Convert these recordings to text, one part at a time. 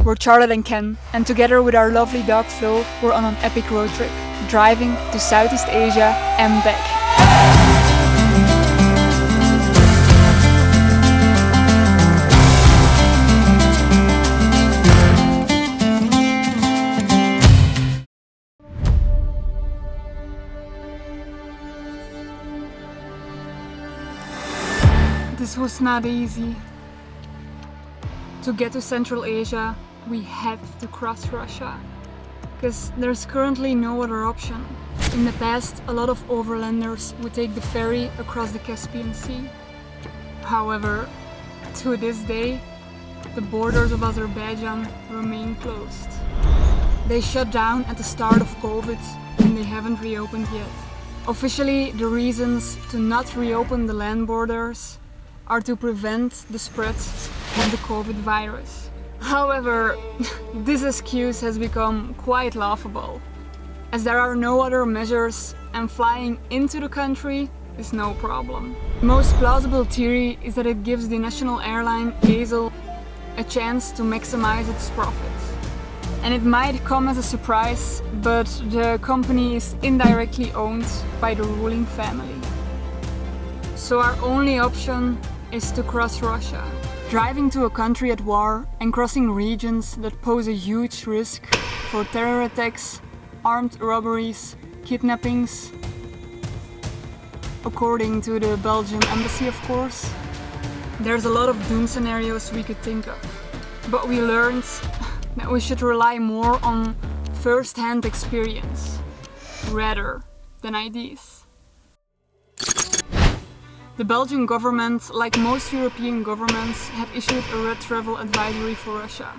We're Charlotte and Ken, and together with our lovely dog Flo, we're on an epic road trip, driving to Southeast Asia and back. This was not easy. To get to Central Asia, we had to cross Russia, because there's currently no other option. In the past, a lot of overlanders would take the ferry across the Caspian Sea. However, to this day, the borders of Azerbaijan remain closed. They shut down at the start of COVID and they haven't reopened yet. Officially, the reasons to not reopen the land borders are to prevent the spread of the COVID virus. However, this excuse has become quite laughable, as there are no other measures and flying into the country is no problem. The most plausible theory is that it gives the national airline ASL a chance to maximize its profits. And it might come as a surprise, but the company is indirectly owned by the ruling family. So our only option is to cross Russia. Driving to a country at war and crossing regions that pose a huge risk for terror attacks, armed robberies, kidnappings, according to the Belgian embassy of course. There's a lot of doom scenarios we could think of, but we learned that we should rely more on first-hand experience rather than ideas. The Belgian government, like most European governments, had issued a red travel advisory for Russia.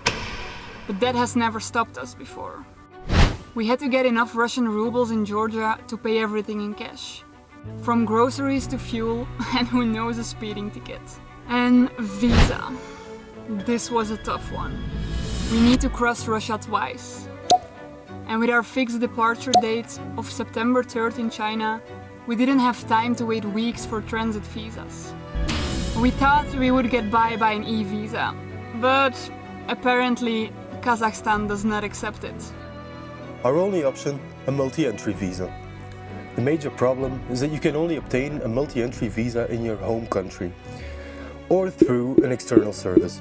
But that has never stopped us before. We had to get enough Russian rubles in Georgia to pay everything in cash. From groceries to fuel, and who knows a speeding ticket. And visa. This was a tough one. We need to cross Russia twice. And with our fixed departure date of September 3rd in China, we didn't have time to wait weeks for transit visas. We thought we would get by an e-visa, but apparently Kazakhstan does not accept it. Our only option, a multi-entry visa. The major problem is that you can only obtain a multi-entry visa in your home country or through an external service.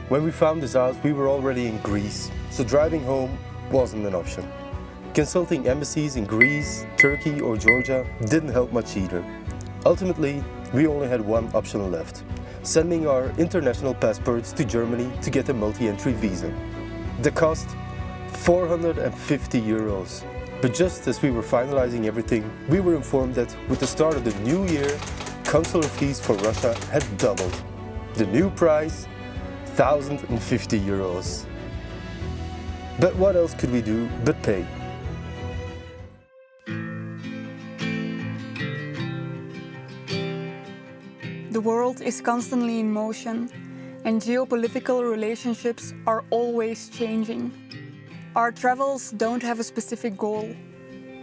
When we found this out, we were already in Greece, so driving home wasn't an option. Consulting embassies in Greece, Turkey or Georgia didn't help much either. Ultimately, we only had one option left, sending our international passports to Germany to get a multi-entry visa. The cost? 450 euros. But just as we were finalizing everything, we were informed that with the start of the new year, consular fees for Russia had doubled. The new price? 1,050 euros. But what else could we do but pay? The world is constantly in motion, and geopolitical relationships are always changing. Our travels don't have a specific goal,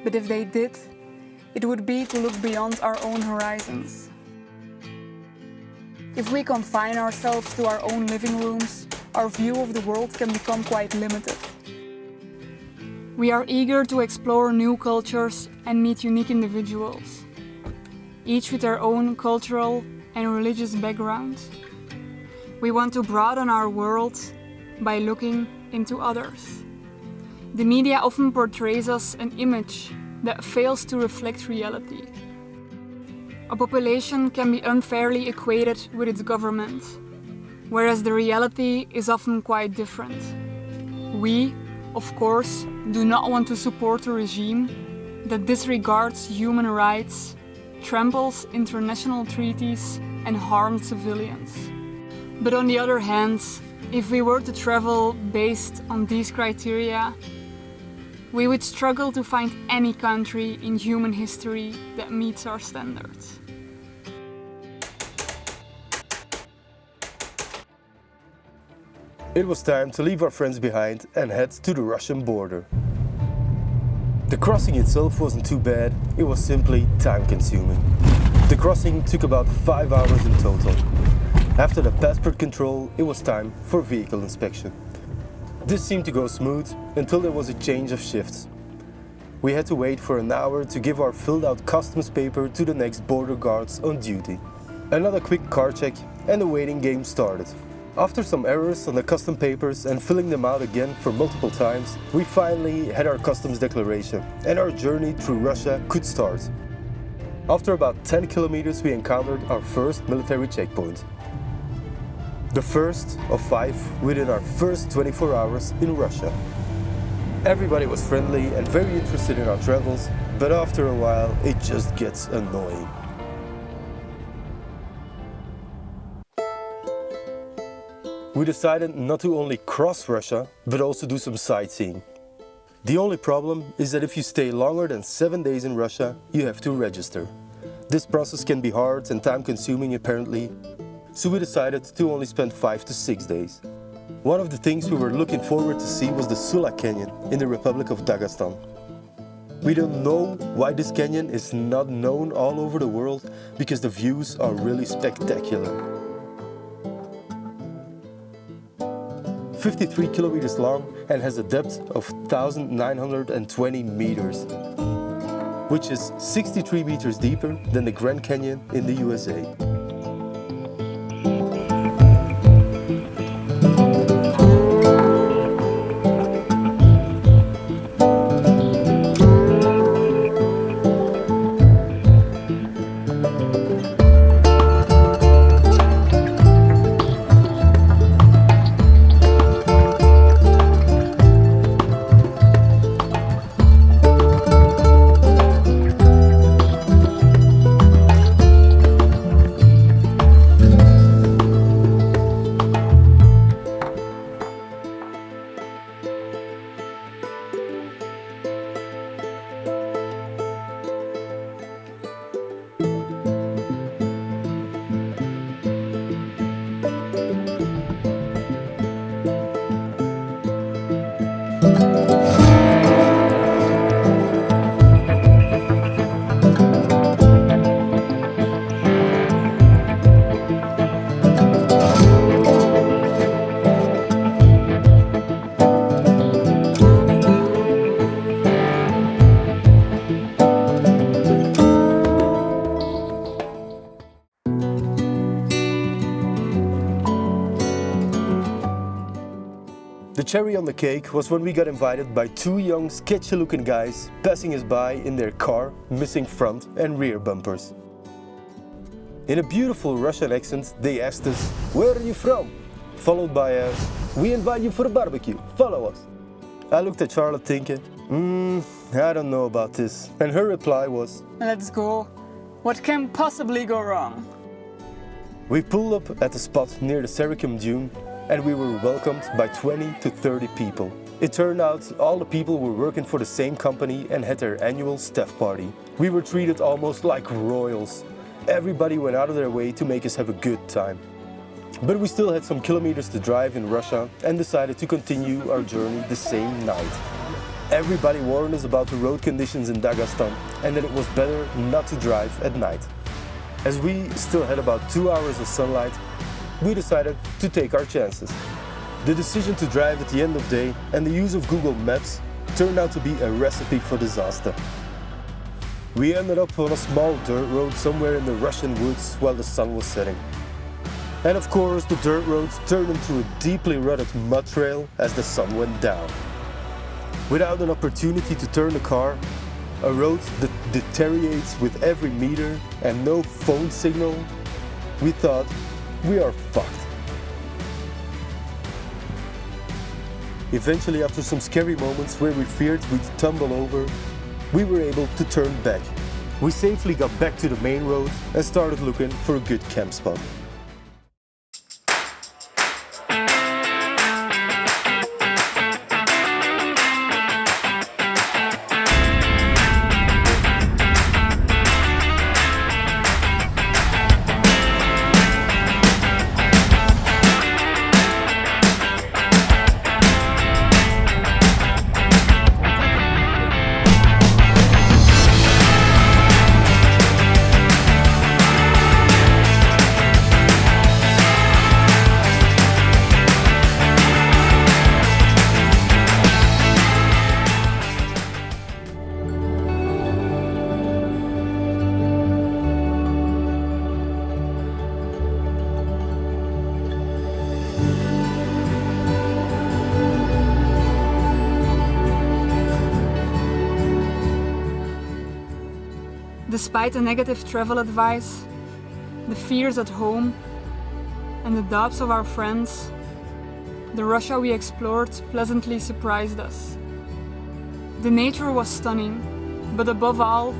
but if they did, it would be to look beyond our own horizons. If we confine ourselves to our own living rooms, our view of the world can become quite limited. We are eager to explore new cultures and meet unique individuals, each with their own cultural and religious background. We want to broaden our world by looking into others. The media often portrays us an image that fails to reflect reality. A population can be unfairly equated with its government, whereas the reality is often quite different. We, of course, do not want to support a regime that disregards human rights, tramples international treaties, and harms civilians. But on the other hand, if we were to travel based on these criteria, we would struggle to find any country in human history that meets our standards. It was time to leave our friends behind and head to the Russian border. The crossing itself wasn't too bad, it was simply time-consuming. The crossing took about 5 hours in total. After the passport control, it was time for vehicle inspection. This seemed to go smooth until there was a change of shifts. We had to wait for an hour to give our filled out customs paper to the next border guards on duty. Another quick car check and the waiting game started. After some errors on the custom papers and filling them out again for multiple times, we finally had our customs declaration and our journey through Russia could start. After about 10 kilometers we encountered our first military checkpoint. The first of 5 within our first 24 hours in Russia. Everybody was friendly and very interested in our travels, but after a while it just gets annoying. We decided not to only cross Russia, but also do some sightseeing. The only problem is that if you stay longer than 7 days in Russia, you have to register. This process can be hard and time-consuming apparently, so we decided to only spend 5 to 6 days. One of the things we were looking forward to see was the Sula Canyon in the Republic of Dagestan. We don't know why this canyon is not known all over the world, because the views are really spectacular. 53 kilometers long and has a depth of 1,920 meters, which is 63 meters deeper than the Grand Canyon in the USA. The cherry on the cake was when we got invited by 2 young sketchy looking guys passing us by in their car, missing front and rear bumpers. In a beautiful Russian accent they asked us, "Where are you from?" Followed by a, "We invite you for a barbecue, follow us." I looked at Charlotte thinking, I don't know about this. And her reply was, Let's go. What can possibly go wrong? We pulled up at the spot near the Sericum Dune and we were welcomed by 20 to 30 people. It turned out all the people were working for the same company and had their annual staff party. We were treated almost like royals. Everybody went out of their way to make us have a good time. But we still had some kilometers to drive in Russia and decided to continue our journey the same night. Everybody warned us about the road conditions in Dagestan and that it was better not to drive at night. As we still had about 2 hours of sunlight, we decided to take our chances. The decision to drive at the end of day and the use of Google Maps turned out to be a recipe for disaster. We ended up on a small dirt road somewhere in the Russian woods while the sun was setting. And of course the dirt roads turned into a deeply rutted mud trail as the sun went down. Without an opportunity to turn the car, a road that deteriorates with every meter and no phone signal, we thought, we are fucked. Eventually, after some scary moments where we feared we'd tumble over, we were able to turn back. We safely got back to the main road and started looking for a good camp spot. Despite the negative travel advice, the fears at home, and the doubts of our friends, the Russia we explored pleasantly surprised us. The nature was stunning, but above all,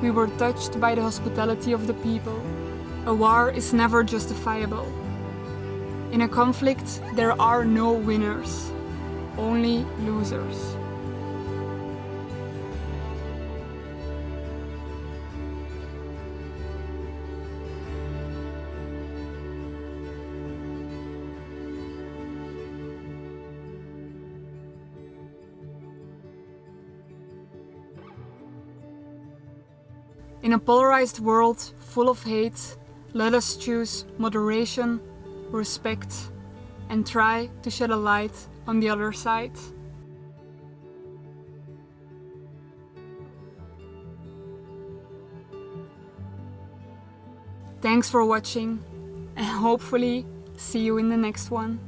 we were touched by the hospitality of the people. A war is never justifiable. In a conflict, there are no winners, only losers. In a polarized world full of hate, let us choose moderation, respect, and try to shed a light on the other side. Thanks for watching, and hopefully see you in the next one.